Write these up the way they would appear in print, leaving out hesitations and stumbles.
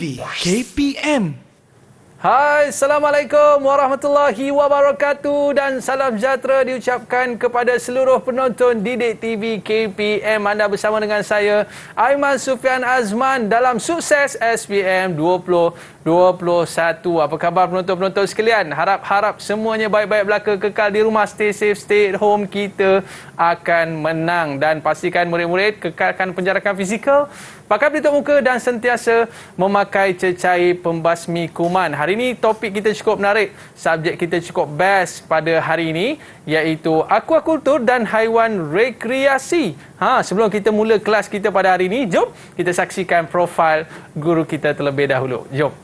TV KPM. Hai, Assalamualaikum warahmatullahi wabarakatuh dan salam sejahtera diucapkan kepada seluruh penonton Didik TV KPM. Anda bersama dengan saya, Aiman Sufian Azman dalam Sukses SPM 2021. Apa khabar penonton-penonton sekalian? Harap-harap semuanya baik-baik belaka, kekal di rumah, stay safe, stay at home. Kita akan menang dan pastikan murid-murid kekalkan penjarakan fizikal, pakai pelitup muka dan sentiasa memakai cecair pembasmi kuman. Hari ini topik kita cukup menarik, subjek kita cukup best pada hari ini, iaitu aquakultur dan haiwan rekreasi. Sebelum kita mula kelas kita pada hari ini, jom kita saksikan profil guru kita terlebih dahulu. Jom.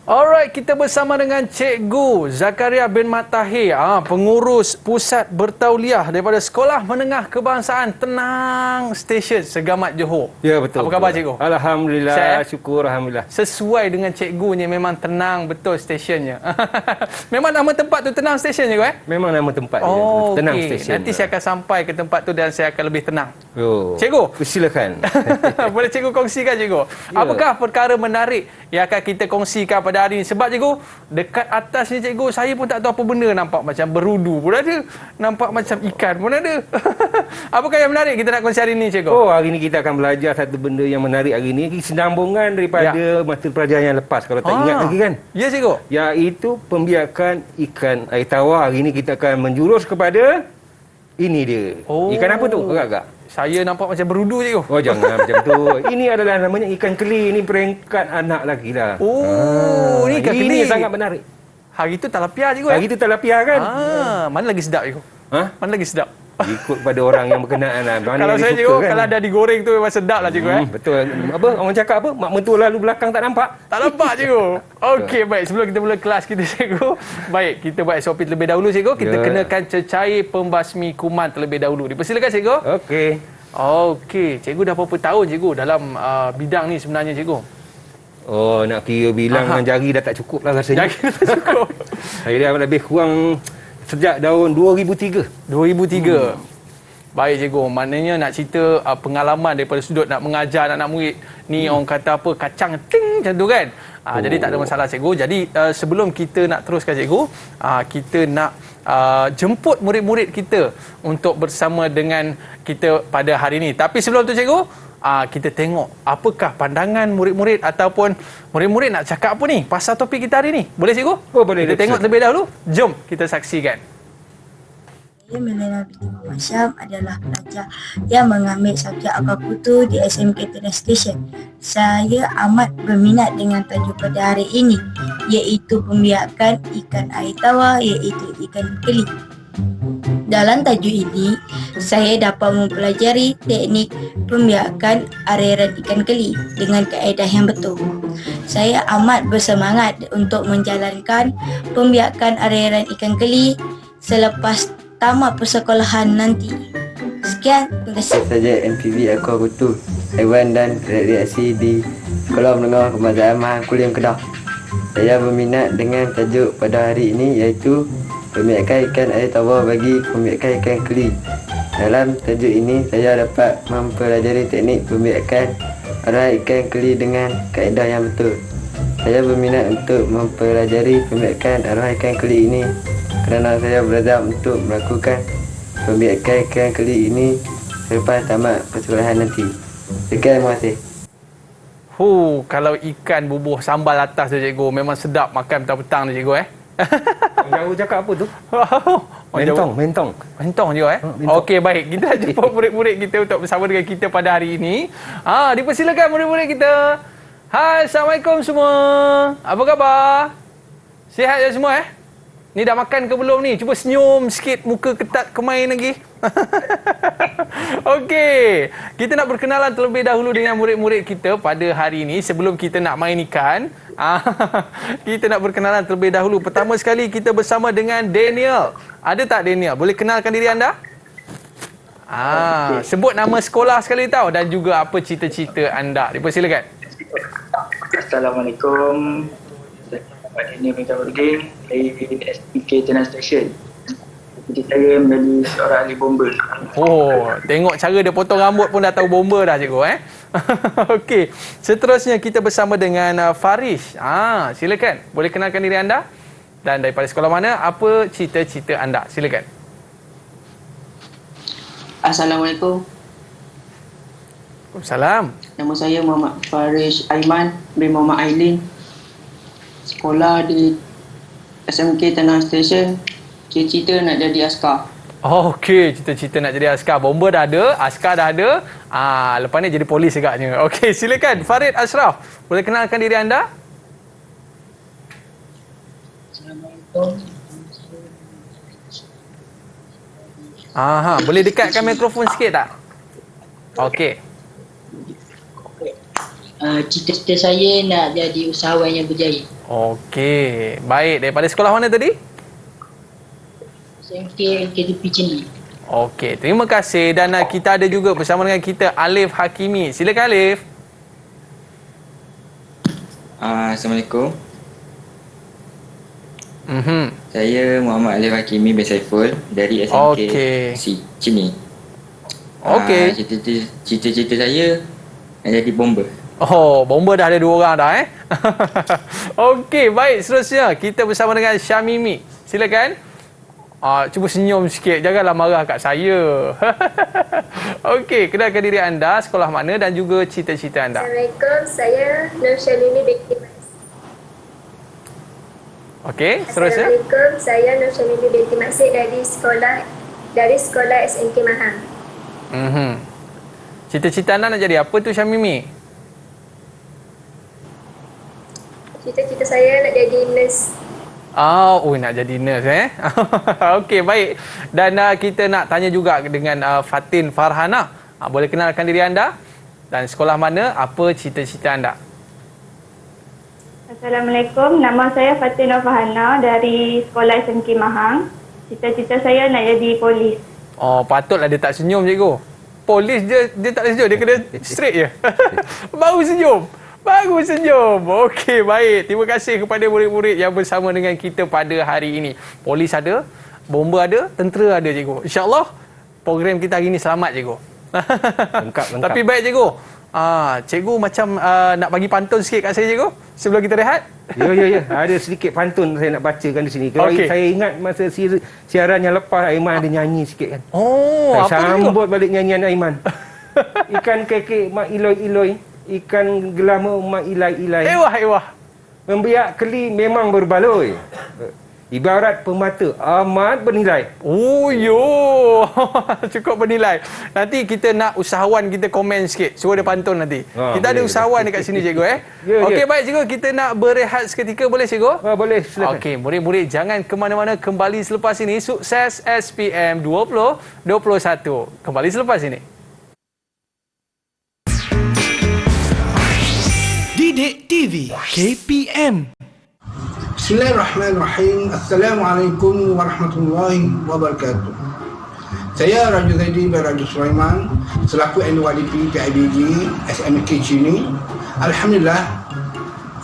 Alright, kita bersama dengan Cikgu Zakaria bin Mat Tahir, pengurus pusat bertauliah daripada Sekolah Menengah Kebangsaan Tenang Station Segamat Johor. Ya, betul. Apa khabar Cikgu? Alhamdulillah, Sihat? syukur alhamdulillah. Sesuai dengan cikgunya, memang tenang betul stationnya. Memang nama tempat tu Tenang Station Cikgu Memang nama tempat dia. Tenang Station. Nanti saya akan sampai ke tempat tu dan saya akan lebih tenang. Cikgu, silakan. boleh Cikgu kongsikan Cikgu? Ya. Apakah perkara menarik yang akan kita kongsikan pada hari ini? Sebab Cikgu, dekat atas ni Cikgu, saya pun tak tahu apa benda, nampak macam berudu pun ada, nampak macam ikan pun ada. Apakah yang menarik kita nak kongsi hari ini Cikgu? Hari ini kita akan belajar satu benda yang menarik hari ini, kesinambungan daripada mata pelajaran yang lepas, kalau tak ingat lagi kan. Ya Cikgu. Iaitu pembiakan ikan air tawar. Hari ini kita akan menjurus kepada ini dia. Ikan apa tu? Agak-agak saya nampak macam berudu Cikgu. Jangan macam tu. Ini adalah namanya ikan keli. Ini peringkat anak lagi lah. Ini ikan keli. Ini sangat menarik. Hari tu talapia Cikgu. Hari tu talapia kan? Mana lagi sedap Cikgu? Mana lagi sedap? Ikut pada orang yang berkenaan lah. Kalau saya Cikgu, kan? Kalau dah digoreng tu memang sedap lah Cikgu. Betul. Apa orang cakap apa? Mak mentua lalu belakang tak nampak. Tak nampak Cikgu. Okey, baik. Sebelum kita mula kelas kita Cikgu, baik, kita buat SOP terlebih dahulu Cikgu. Kita kenakan cecair pembasmi kuman terlebih dahulu. Dipersilakan Cikgu. Okey. Cikgu dah berapa tahun Cikgu dalam bidang ni sebenarnya Cikgu? Nak kira bilang dengan jari dah tak cukup lah rasanya. Jari dah tak cukup. Saya dah lebih kurang sejak tahun 2003. Baik Cikgu, maknanya nak cerita pengalaman daripada sudut nak mengajar anak-anak murid ni, orang kata apa, kacang ting macam tu kan. Jadi tak ada masalah Cikgu. Jadi sebelum kita nak teruskan Cikgu, kita nak jemput murid-murid kita untuk bersama dengan kita pada hari ini. Tapi sebelum tu Cikgu, kita tengok apakah pandangan murid-murid ataupun murid-murid nak cakap apa ni pasal topik kita hari ni. Boleh Cikgu? Boleh. Kita tengok terlebih dahulu. Jom kita saksikan. Saya Melena binti Muhammad Syam adalah pelajar yang mengambil subjek aquakultur di SMK Tenang Station. Saya amat berminat dengan tajuk pada hari ini, iaitu pembiakan ikan air tawar, iaitu ikan keli. Dalam tajuk ini, saya dapat mempelajari teknik pembiakan aliran ikan keli dengan kaedah yang betul. Saya amat bersemangat untuk menjalankan pembiakan aliran ikan keli selepas tamat persekolahan nanti. Sekian, terima kasih. Saja MPV Aquakultur, Haiwan dan Rekreasi di Sekolah Menengah Kebangsaan Mahakul Kedah. Saya berminat dengan tajuk pada hari ini, iaitu pembiakan ikan air tawar bagi pembiakan ikan keli. Dalam tajuk ini, saya dapat mempelajari teknik pembiakan arwah ikan keli dengan kaedah yang betul. Saya berminat untuk mempelajari pembiakan arwah ikan keli ini kerana saya berazam untuk melakukan pembiakan ikan keli ini selepas tamat persekolahan nanti. Sekian, terima kasih. Kalau ikan bubuh sambal atas tu Cikgu, memang sedap makan petang-petang tu Cikgu Jauh cakap apa tu? Mentong Cikgu Okey, baik. Kita jumpa murid-murid kita untuk bersama dengan kita pada hari ini. Dipersilakan murid-murid kita. Hai, Assalamualaikum semua. Apa khabar? Sihat je semua Ni dah makan ke belum ni? Cuba senyum sikit, muka ketat kemain lagi. Okey, kita nak berkenalan terlebih dahulu dengan murid-murid kita pada hari ini sebelum kita nak main ikan. Kita nak berkenalan terlebih dahulu. Pertama sekali kita bersama dengan Daniel. Ada tak Daniel? Boleh kenalkan diri anda? Sebut nama sekolah sekali tahu dan juga apa cita-cita anda. Dipersilakan. Assalamualaikum. Saya Daniel bin Kamarudin dari SMK Tenang Station. Jadi saya menjadi seorang ahli bomba. Oh, tengok cara dia potong rambut pun dah tahu bomba dah cikgu Okey, seterusnya kita bersama dengan Farish. Silakan. Boleh kenalkan diri anda dan daripada sekolah mana, apa cita-cita anda? Silakan. Assalamualaikum. Waalaikumsalam. Nama saya Muhammad Farish Aiman bin Muhammad Ailin. Sekolah di SMK Tenang Station. Cita-cita nak jadi askar. Okey, cita-cita nak jadi askar. Bomba dah ada, askar dah ada. Lepas ni jadi polis agaknya. Okey, silakan Farid Ashraf. Boleh kenalkan diri anda? Assalamualaikum. Boleh dekatkan mikrofon sikit tak? Okey. Cita-cita saya nak jadi usahawan yang berjaya. Okey, baik. Daripada sekolah mana tadi? SMK KTP Cina. Okey, terima kasih. Dan kita ada juga bersama dengan kita Alif Hakimi. Silakan Alif. Assalamualaikum. Saya Muhammad Alif Hakimi bin Saiful dari SMK Cini. Okey. Cita-cita saya nak jadi bomba. Oh, bomba dah ada 2 orang dah Okey, baik. Seterusnya kita bersama dengan Syamimi. Silakan. Cuba senyum sikit. Janganlah marah kat saya. Okey, kenalkan diri anda, sekolah mana dan juga cita-cita anda. Assalamualaikum, saya Nur Syalini binti Maksud. Okey, seterusnya. Assalamualaikum, saya Nur Syalini binti Maksud dari sekolah SMK Mahang. Cita-cita anda nak jadi apa tu Syamimi? Cita-cita saya nak jadi nurse. Nak jadi nurse Okey, baik. Dan kita nak tanya juga dengan Fatin Farhana. Boleh kenalkan diri anda dan sekolah mana, apa cita-cita anda? Assalamualaikum, nama saya Fatin Farhana dari sekolah SMK Mahang. Cita-cita saya nak jadi polis. Patutlah dia tak senyum cikgu. Polis dia tak senyum, dia kena straight je. Baru senyum. Okey, baik. Terima kasih kepada murid-murid yang bersama dengan kita pada hari ini. Polis ada, bomba ada, tentera ada cikgu. InsyaAllah program kita hari ini selamat cikgu. Lengkap. Tapi baik cikgu. Cikgu macam nak bagi pantun sikit kat saya cikgu sebelum kita rehat. Ya. Ada sedikit pantun saya nak bacakan di sini. Kalau saya ingat masa siaran yang lepas Aiman ada nyanyi sikit kan. Saya sambut balik nyanyian Aiman. Ikan kekek mak iloi-iloi, ikan gelama mak ilai-ilai. Ewah. Membiak keli memang berbaloi. Ibarat pemata amat bernilai. Cukup bernilai. Nanti kita nak usahawan kita komen sikit. Suruh dia pantun nanti. Kita ada usahawan dekat sini cikgu Okey, baik cikgu, kita nak berehat seketika, boleh cikgu? Boleh, silakan. Okey, murid-murid jangan ke mana-mana, kembali selepas ini. Sukses SPM 2021. Kembali selepas ini. Didik TV KPM. Bismillahirrahmanirrahim. Assalamualaikum warahmatullahi wabarakatuh. Saya Raja Zaidi bin Raja Sulaiman selaku NWDP PIBG SMK Cini. Alhamdulillah,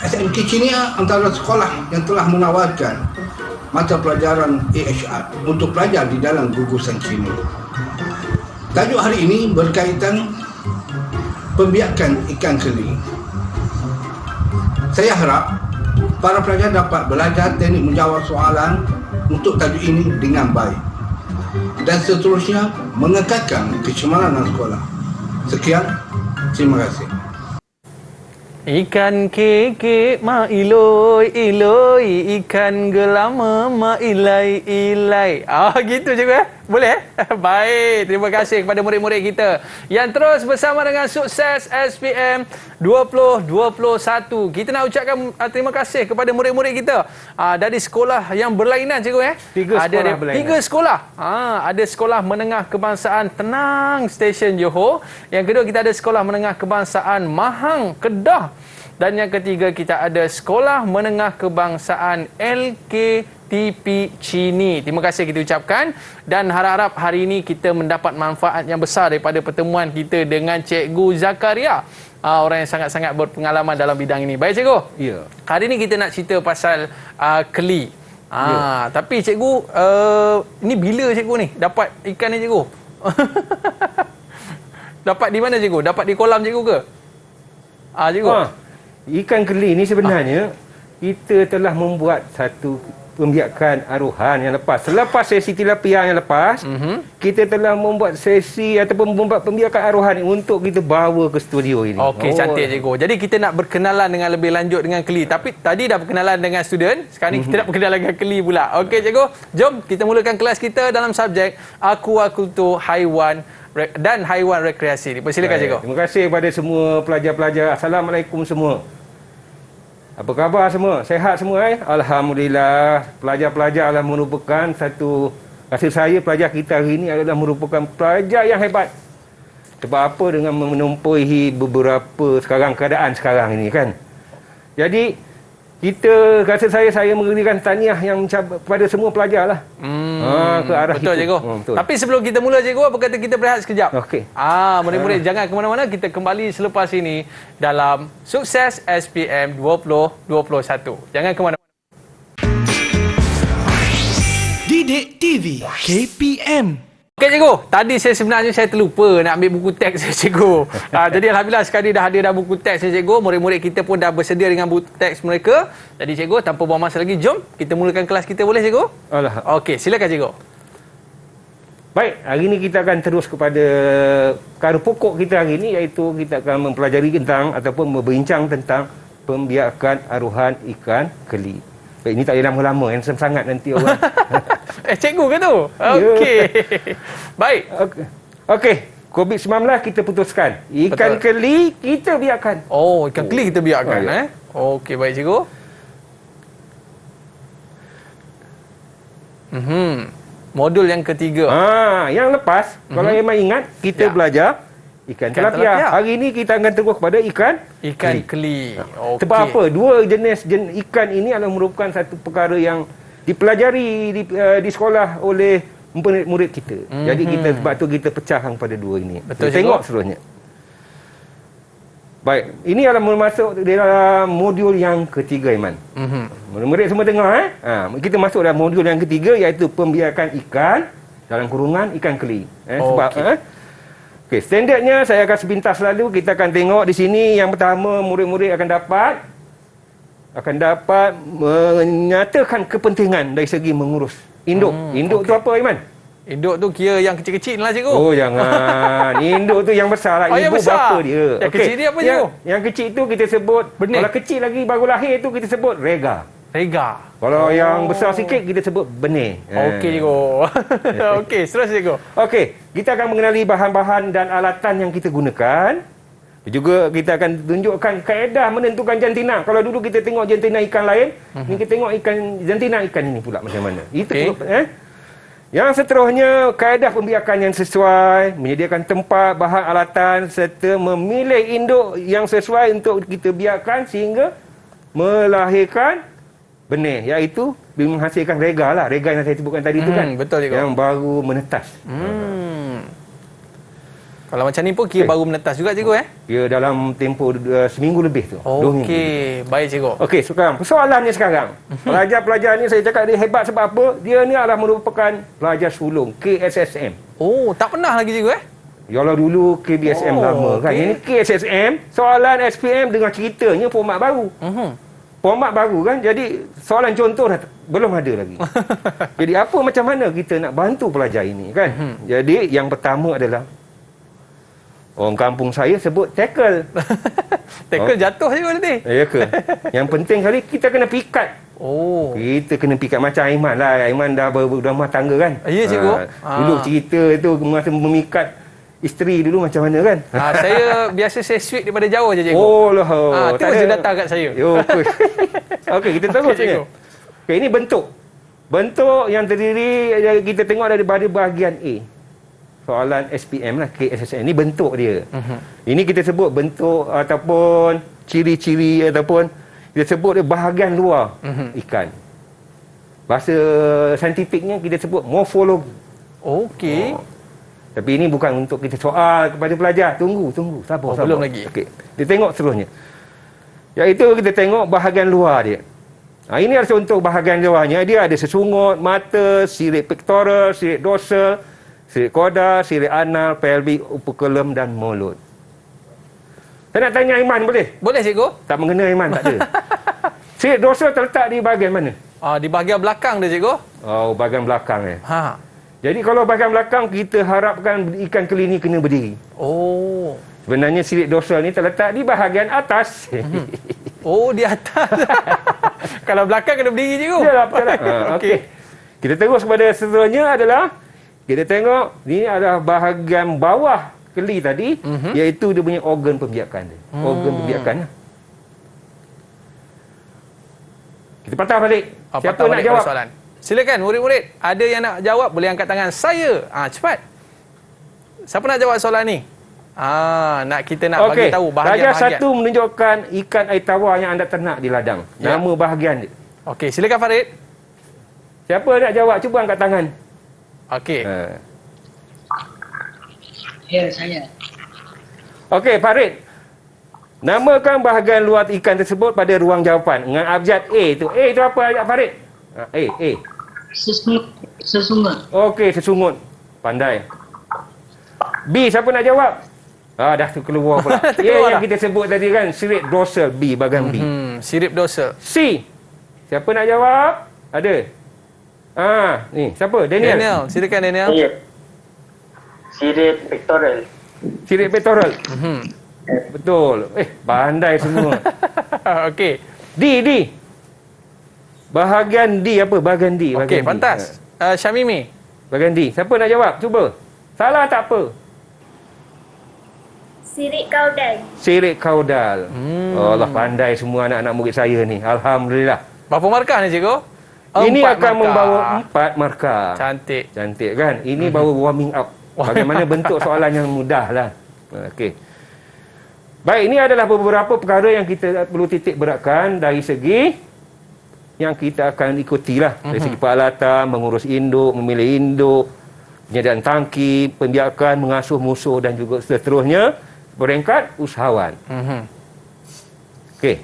SMK Cini antara sekolah yang telah menawarkan mata pelajaran AHR untuk pelajar di dalam gugusan Cini. Tajuk hari ini berkaitan pembiakan ikan keli. Saya harap para pelajar dapat belajar teknik menjawab soalan untuk tajuk ini dengan baik dan seterusnya mengekalkan kecemaran sekolah. Sekian, terima kasih. Ikan kekek mak iloi-iloi, ikan gelama mak ilai-ilai. Gitu cikgu Boleh? Baik, terima kasih kepada murid-murid kita yang terus bersama dengan Sukses SPM 2021. Kita nak ucapkan terima kasih kepada murid-murid kita dari sekolah yang berlainan, cikgu. Tiga sekolah. Ada Sekolah Menengah Kebangsaan Tenang Stesen Johor. Yang kedua, kita ada Sekolah Menengah Kebangsaan Mahang Kedah. Dan yang ketiga, kita ada Sekolah Menengah Kebangsaan LKTP Chini. Terima kasih kita ucapkan dan harap-harap hari ini kita mendapat manfaat yang besar daripada pertemuan kita dengan Cikgu Zakaria. Orang yang sangat-sangat berpengalaman dalam bidang ini. Baik, cikgu? Ya. Hari ini kita nak cerita pasal keli. Tapi cikgu, ini bila cikgu ni dapat ikan ni, cikgu? Dapat di mana, cikgu? Dapat di kolam cikgu ke? Cikgu? Ikan keli ni sebenarnya kita telah membuat satu pembiakan aruhan yang lepas. Selepas sesi tilapia yang lepas, kita telah membuat sesi ataupun membuat pembiakan aruhan untuk kita bawa ke studio ini. Okey, cantik, cikgu. Jadi kita nak berkenalan dengan lebih lanjut dengan keli. Tapi tadi dah berkenalan dengan student, sekarang ni kita nak berkenalan dengan keli pula. Okey, cikgu. Jom kita mulakan kelas kita dalam subjek Aquaculture Haiwan dan haiwan rekreasi. Persilakan, cikgu. Terima kasih kepada semua pelajar-pelajar. Assalamualaikum semua. Apa khabar semua? Sehat semua? Alhamdulillah. Pelajar-pelajar adalah merupakan satu, rasa saya pelajar kita hari ini adalah merupakan pelajar yang hebat. Sebab apa? Dengan menumpuhi beberapa keadaan sekarang ini, kan. Jadi kita, rasa saya memberikan tahniah yang kepada semua pelajar lah. Ke arah betul, itu. Cikgu. Betul. Tapi sebelum kita mula, cikgu, apa kata kita berehat sekejap? Okey. Murid-murid jangan ke mana-mana, kita kembali selepas ini dalam Sukses SPM 2021. Jangan ke mana-mana. Didik TV KPM. Okey, cikgu. Tadi sebenarnya saya terlupa nak ambil buku teks saya, cikgu. Jadi alhamdulillah sekali dah ada buku teks saya, cikgu. Murid-murid kita pun dah bersedia dengan buku teks mereka. Jadi cikgu, tanpa buang masa lagi, jom kita mulakan kelas kita, boleh, cikgu? Okey, silakan, cikgu. Baik, hari ini kita akan terus kepada perkara pokok kita hari ini, iaitu kita akan mempelajari tentang ataupun berbincang tentang pembiakan aruhan ikan keli. Baik, ini tak ada lama-lama, handsome sangat nanti orang. Cikgu ke tu? Okey. Baik. Okey. COVID-19 kita putuskan. Ikan keli kita biarkan. Oh, ikan keli kita biarkan. Okey, baik, cikgu. Modul yang ketiga. Yang lepas, kalau Aiman ingat, kita belajar ikan tilapia. Hari ini kita akan terus kepada ikan keli. Okay. Sebab apa? Dua jenis ikan ini adalah merupakan satu perkara yang dipelajari di sekolah oleh murid kita. Jadi kita sebab tu kita pecahkan pada dua ini. Betul, kita tengok seterusnya. Baik, ini adalah masuk dalam modul yang ketiga, Iman. Murid-murid semua tengok kita masuk dalam modul yang ketiga, iaitu pembiakan ikan dalam kurungan ikan keli. Sebab okey, standardnya saya akan sepintas selalu. Kita akan tengok di sini. Yang pertama, murid-murid akan dapat menyatakan kepentingan dari segi mengurus induk. Induk tu apa, Iman? Induk tu kira yang kecil-kecil lah, cikgu. Oh, jangan. Induk tu yang besar lah. Ibu bapa dia. Yang kecil dia apa, cikgu? Yang kecil tu kita sebut benih. Kalau kecil lagi baru lahir tu kita sebut rega. Kalau yang besar sikit kita sebut benih. Okey, cikgu. Okey, seterusnya, cikgu. Okey, kita akan mengenali bahan-bahan dan alatan yang kita gunakan. Juga kita akan tunjukkan kaedah menentukan jantina. Kalau dulu kita tengok jantina ikan lain, ni kita tengok jantina ikan ini pula macam mana. Itu Yang seterusnya, kaedah pembiakan yang sesuai, menyediakan tempat, bahan alatan serta memilih induk yang sesuai untuk kita biarkan sehingga melahirkan benih, iaitu menghasilkan rega lah. Rega yang saya sebutkan tadi tu kan. Betul, cikgu. Yang baru menetas. Kalau macam ni pun kira baru menetas juga, cikgu. Ya, dalam tempoh seminggu lebih tu. Okey, baik, cikgu. Okey, sekarang persoalannya sekarang. Pelajar-pelajar ni saya cakap dia hebat sebab apa? Dia ni adalah merupakan pelajar sulung KSSM. Oh, tak pernah lagi, cikgu. Yalah, dulu KBSM lama kan. Ini KSSM, soalan SPM dengan ceritanya format baru. Format baru kan. Jadi soalan contoh dah belum ada lagi. Jadi apa macam mana kita nak bantu pelajar ini kan? Jadi yang pertama adalah Orang kampung saya sebut tackle. Tackle jatuh je nanti. Ya ke? Yang penting kali kita kena pikat. Oh. Kita kena pikat macam Aiman lah. Aiman dah berumah tangga kan? Ya, cikgu. Dulu cerita tu masa memikat isteri dulu macam mana kan? Saya biasa saya sweet daripada jauh je, cikgu. Oh lah. Terus dia datang kat saya. Okey, kita terus ni. Okey, ini bentuk. Bentuk yang terdiri, kita tengok daripada bahagian A. Soalan SPM lah, KSSM. Ini bentuk dia. Ini kita sebut bentuk ataupun ciri-ciri ataupun kita sebut dia bahagian luar ikan. Bahasa saintifiknya kita sebut morfologi. Okey. Tapi ini bukan untuk kita soal kepada pelajar. Tunggu. Sabar. Belum lagi. Okey. Kita tengok seterusnya. Iaitu kita tengok bahagian luar dia. Ini adalah untuk bahagian luarnya. Dia ada sesungut, mata, sirip pectoral, sirip dorsal, sirip koda, sirip anal, pelvic, operculum dan mulut. Saya nak tanya Aiman boleh? Boleh, cikgu. Tak mengena Aiman, tak ada. Sirip dorsal terletak di bahagian mana? Di bahagian belakang dia, cikgu. Oh, bahagian belakang Jadi kalau bahagian belakang kita harapkan ikan keli ni kena berdiri. Oh. Sebenarnya sirip dorsal ni terletak di bahagian atas. Oh, di atas. Kalau belakang kena berdiri, cikgu. Yalah, betul lah. Okey. Kita terus kepada seterusnya adalah kita tengok ni adalah bahagian bawah keli tadi, iaitu dia punya organ pembiakan dia. Organ pembiakan. Kita patah balik. Siapa nak jawab? Soalan. Silakan murid-murid. Ada yang nak jawab boleh angkat tangan. Saya. Cepat. Siapa nak jawab soalan ni? Kita nak bagi tahu bahagian-bahagian. Darjah 1 menunjukkan ikan air tawar yang anda ternak di ladang. Nama bahagian dia. Okey, silakan Farid. Siapa nak jawab? Cuba angkat tangan. Okey. Ya, saya. Okey, Farid. Namakan bahagian luar ikan tersebut pada ruang jawapan dengan abjad A tu. A itu apa abjad Farid? A. Sesungut. Okey, sesungut. Pandai. B, siapa nak jawab? Dah tu keluar pula. Yang kita sebut tadi kan, sirip dorsal B, bahagian B. Sirip dorsal. C. Siapa nak jawab? Ada. Ni, siapa? Daniel. Silakan Daniel. Sirip pectoral. Sirip pectoral. Betul. Pandai semua. Okey. D. Bahagian D apa? Bahagian D. Okey, pantas. Syamimi. Bahagian D. Siapa nak jawab? Cuba. Salah tak apa. Sirip kaudal. Sirip kaudal. Allah, pandai semua anak-anak murid saya ni. Alhamdulillah. Berapa markah ni, cikgu? Ini akan membawa 4 markah. Cantik kan? Ini baru warming up. Bagaimana bentuk soalan yang mudah lah. Okey. Baik, ini adalah beberapa perkara yang kita perlu titik beratkan dari segi yang kita akan ikutilah. Dari segi peralatan, mengurus induk, memilih induk, penyediaan tangki, pembiakan, mengasuh musuh dan juga seterusnya. Peringkat usahawan. Okey.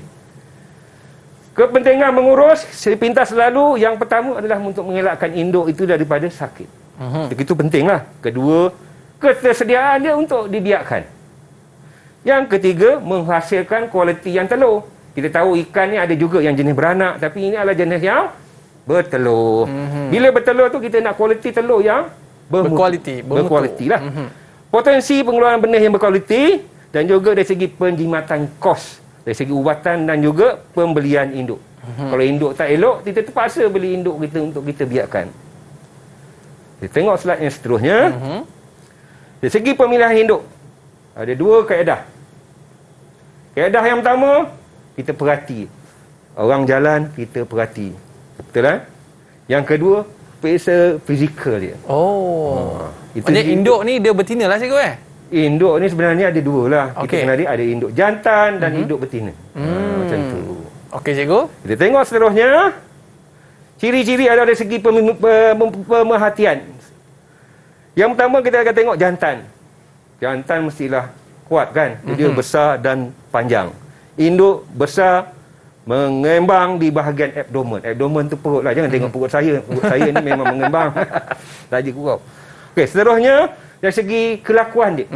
Kepentingan mengurus sepintas selalu yang pertama adalah untuk mengelakkan induk itu daripada sakit. Itu pentinglah. Kedua, ketersediaan dia untuk dibiakkan. Yang ketiga, menghasilkan kualiti yang telur. Kita tahu ikan ni ada juga yang jenis beranak, tapi ini adalah jenis yang bertelur. Bila bertelur tu kita nak kualiti telur yang berkualiti lah. Potensi pengeluaran benih yang berkualiti dan juga dari segi penjimatan kos, dari segi ubatan dan juga pembelian induk. Kalau induk tak elok, kita terpaksa beli induk kita untuk kita biarkan. Kita tengok slide yang seterusnya. Dari segi pemilihan induk, ada 2 kaedah. Kaedah yang pertama, kita perhati. Orang jalan, kita perhati. Betul kan? Yang kedua, fizikal dia. Maksudnya induk ni dia betina lah, cikgu Induk ni sebenarnya ada 2 lah. Kita kenali ada induk jantan dan induk betina. Macam tu. Okey, cikgu. Kita tengok seterusnya. Ciri-ciri ada dari segi pemerhatian. Yang pertama kita akan tengok jantan. Jantan mestilah kuat kan? Dia besar dan panjang. Induk besar, mengembang di bahagian abdomen. Abdomen tu perut lah. Jangan tengok perut saya. Perut saya ni memang mengembang. Taji kurau. Okey, seterusnya dari segi kelakuan dia.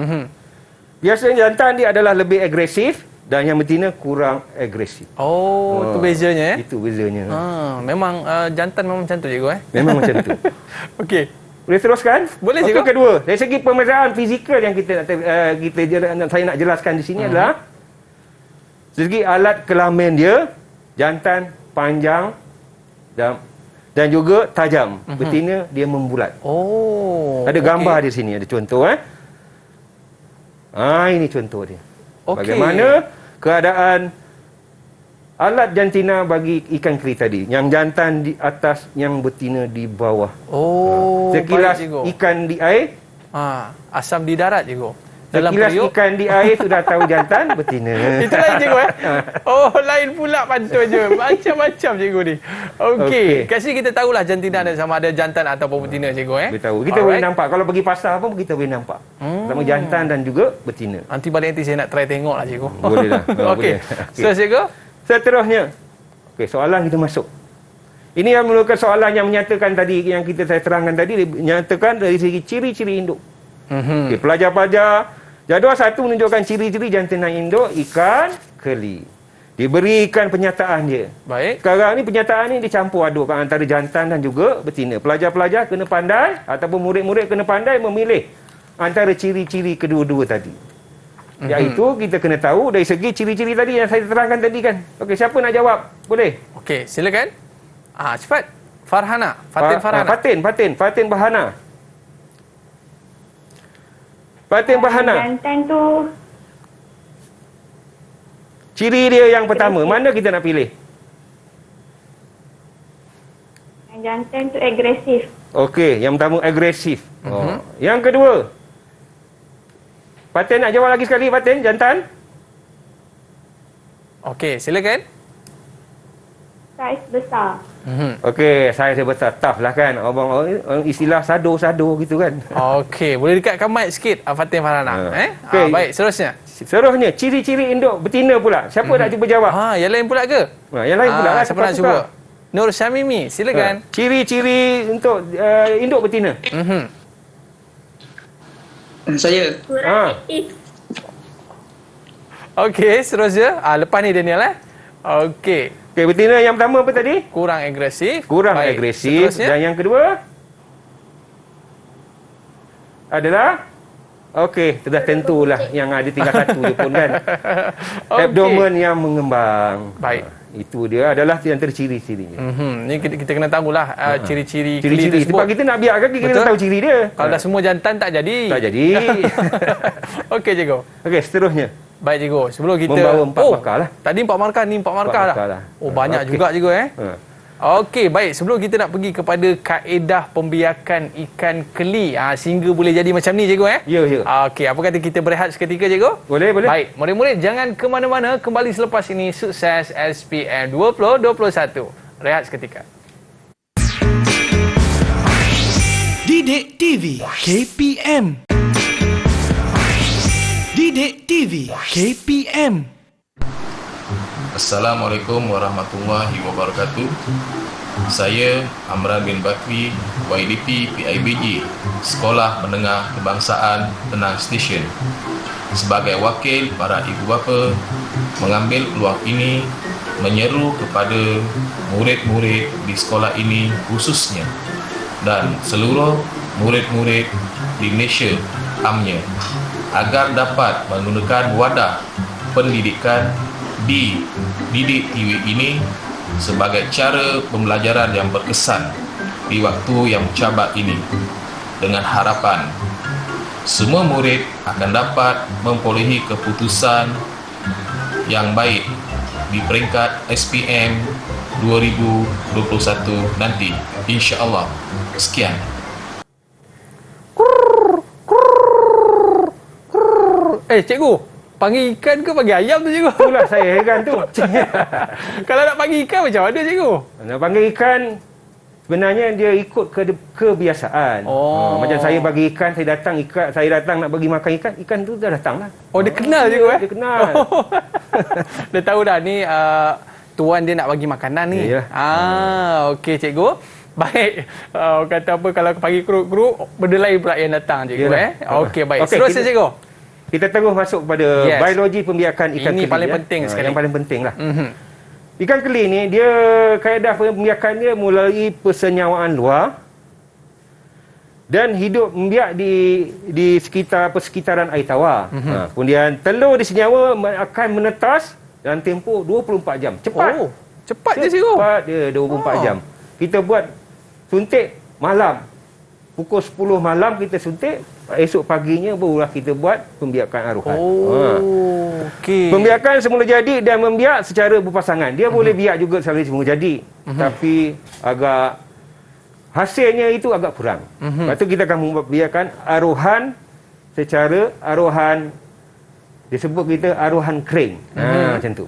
Biasanya jantan dia adalah lebih agresif dan yang betina kurang agresif. Itu bezanya Itu bezanya. Memang jantan memang macam tu, cikgu Memang macam tu. Okey. Boleh teruskan? Boleh, Okey, cikgu. kedua, dari segi pemetaan fizikal yang saya nak jelaskan di sini adalah segi alat kelamin dia jantan, panjang dan juga tajam. Betina dia membulat. Ada gambar di sini, ada contoh ini contoh dia. Bagaimana keadaan alat jantina bagi ikan keli tadi. Yang jantan di atas, yang betina di bawah. Sekilas ikan di air. Asam di darat, cikgu. Dalam Sekilas periuk. ikan di air sudah tahu jantan, betina. Itu lain, cikgu. Lain pula pantun je. Macam-macam, cikgu ni. Okey. Kat sini kita tahulah jantina ada sama ada jantan ataupun betina, cikgu. Kita tahu. Kita boleh nampak. Kalau pergi pasar pun kita boleh nampak. Sama jantan dan juga betina. Nanti balik nanti saya nak try tengok lah, cikgu. Boleh lah. Okey. So, cikgu. Seterusnya. Okey, soalan kita masuk. Ini yang merupakan soalan yang menyatakan tadi, yang saya terangkan tadi, menyatakan dari segi ciri-ciri induk. Okey, pelajar-pelajar, jadual 1 menunjukkan ciri-ciri jantina induk ikan keli. Diberikan penyataan dia. Baik. Sekarang ni penyataan ni dicampur adukkan antara jantan dan juga betina. Pelajar-pelajar kena pandai ataupun murid-murid kena pandai memilih antara ciri-ciri kedua-dua tadi. Iaitu kita kena tahu dari segi ciri-ciri tadi yang saya terangkan tadi kan. Okey, siapa nak jawab? Boleh? Okey, silakan. Cepat. Farhana. Farhana. Fatin Bahana. Fatin Bahana. Jantan tu Ciri dia yang pertama, mana kita nak pilih? jantan tu agresif. Okey, yang pertama agresif. Yang kedua, Fatin nak jawab lagi sekali, Fatin, jantan? Okey, silakan. Saiz besar. Okey, saya besar. Tough lah kan. Orang istilah sado-sado gitu kan. Okey, boleh dekatkan mic sikit, Fatin Farhana. Okey. Baik, seterusnya. Seterusnya, ciri-ciri induk betina pula. Siapa nak cuba jawab? Yang lain pula ke? Yang lain pula lah. Siapa nak cuba? Nur Syamimi, silakan. Ciri-ciri untuk induk betina. Saya. Okey, seterusnya. Lepas ni Daniel Okey. Okey, betina yang pertama apa tadi? Kurang agresif. Baik, agresif. Seterusnya. Dan yang kedua adalah sudah tentulah yang ada tinggal satu je pun kan. Abdomen yang mengembang. Baik. Itu dia adalah antara ciri-cirinya. Ni kita kena tahulah ciri-ciri ciri-ciri tersebut. sebab kita nak biarkan kita kena tahu ciri dia. Kalau dah semua jantan tak jadi. Okey, cikgu. Okey, seterusnya. Baik, cikgu. Sebelum kita membawa 4 markah lah. Tadi 4 markah, ni 4 markah lah. Banyak juga, cikgu. Okey, baik. Sebelum kita nak pergi kepada kaedah pembiakan ikan keli sehingga boleh jadi macam ni, cikgu. Ya. Okey, apa kata kita berehat seketika, cikgu? Boleh. Baik, murid-murid jangan ke mana-mana. Kembali selepas ini, Sukses SPM 2021. Rehat seketika. Didik TV KPM. Didik TV KPM. Assalamualaikum warahmatullahi wabarakatuh. Saya Amran bin Bakri, YDP PIBG, Sekolah Menengah Kebangsaan Penang Station. Sebagai wakil para ibu bapa, mengambil peluang ini menyeru kepada murid-murid di sekolah ini khususnya dan seluruh murid-murid di Malaysia amnya agar dapat menggunakan wadah pendidikan di Didik TV ini sebagai cara pembelajaran yang berkesan di waktu yang mencabar ini, dengan harapan semua murid akan dapat memperolehi keputusan yang baik di peringkat SPM 2021 nanti, insya-Allah. Sekian. Cikgu, panggil ikan ke panggil ayam tu, cikgu? Itulah saya heran tu. Kalau nak panggil ikan macam mana, cikgu? Nak panggil ikan, sebenarnya dia ikut kebiasaan. Macam saya bagi ikan, saya datang nak bagi makan ikan tu dah datang lah. Dia kenal, cikgu? Dia kenal. Dia tahu dah ni tuan dia nak bagi makanan ni. Okey, cikgu. Baik. Kata apa, kalau panggil keruk-keruk, benda lain pula yang datang, cikgu. Okey, baik. Seterusnya, cikgu. Kita terus masuk kepada biologi pembiakan ikan keli. Ini paling penting sekali. Yang paling penting lah. Ikan keli ni, dia kaedah pembiakan dia melalui persenyawaan luar dan hidup membiak di persekitaran air tawar. Kemudian telur disenyawa akan menetas dalam tempoh 24 jam. Cepat. Cepat je cikgu. Cepat dia 24 jam. Kita buat suntik malam. Pukul 10 malam kita suntik, esok paginya barulah kita buat pembiakan aruhan. Okey. Pembiakan semula jadi dan membiak secara berpasangan. Dia boleh biak juga sekali semula jadi. Tapi agak hasilnya itu agak kurang. Lepas tu kita akan membiarkan aruhan secara aruhan, disebut kita aruhan kering. Macam tu.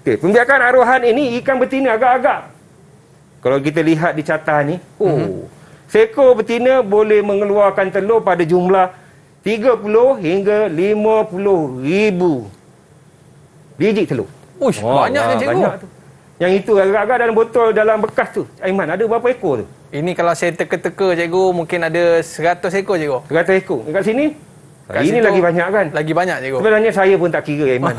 Okey, pembiakan aruhan ini ikan betina agak-agak. Kalau kita lihat di carta ni, seekor betina boleh mengeluarkan telur pada jumlah 30 hingga 50 ribu biji telur. Uish, banyaknya cikgu. Banyak tu. Yang itu agak-agak dalam botol, dalam bekas tu. Aiman, ada berapa ekor tu? Ini kalau saya teka-teka cikgu, mungkin ada 100 ekor cikgu. 100 ekor. Dekat sini? Ini situ, lagi banyak kan? Lagi banyak cikgu. Sebenarnya saya pun tak kira Aiman.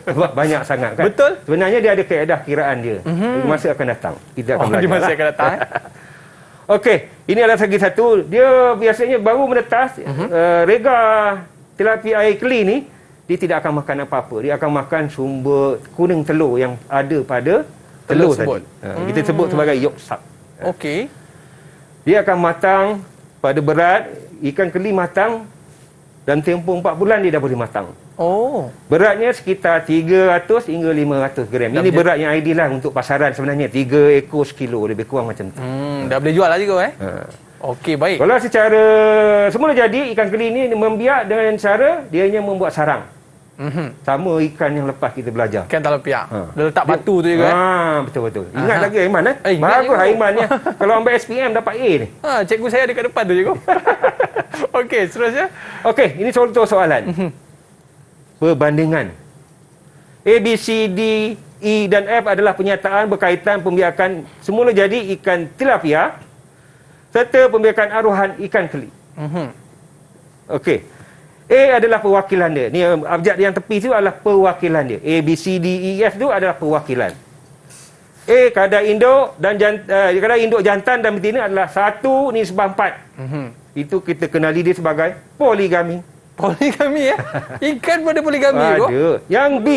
Sebab banyak sangat kan? Betul. Sebenarnya dia ada kaedah kiraan dia. Di masa akan datang. Kita akan belajar. Di masa akan datang. Okey, ini adalah segi satu. Dia biasanya baru menetas. Rega tilapia air keli ni, dia tidak akan makan apa-apa. Dia akan makan sumber kuning telur yang ada pada telur tadi. Kita sebut sebagai yolk sac. Okey. Dia akan matang pada berat. Ikan keli matang dalam tempoh 4 bulan dia dah boleh matang. Beratnya sekitar 300 hingga 500 gram. Ini berat yang ideal lah untuk pasaran sebenarnya. 3 ekor sekilo, lebih kurang macam tu. Dah boleh jual lah juga Okey, baik. Kalau secara semula jadi, ikan keli ni membiak dengan cara dia hanya membuat sarang. Sama ikan yang lepas kita belajar. Ikan tilapia. Dia letak batu tu juga. Betul-betul. Ingat lagi Aiman Bagus Aiman ya. Kalau ambil SPM dapat A ni. Cikgu saya dekat depan tu cikgu. Okey, seterusnya. Okey, ini soalan. Perbandingan. A, B, C, D, E dan F adalah pernyataan berkaitan pembiakan semula jadi ikan tilapia serta pembiakan aruhan ikan keli. Okey. A adalah perwakilan dia. Ni abjad yang tepi tu adalah perwakilan dia. A, B, C, D, E, F tu adalah perwakilan. A, kadar induk dan kadar induk jantan dan betina adalah 1:4. Itu kita kenali dia sebagai poligami. Poligami ya? Ikan pada poligami ada. Yang B,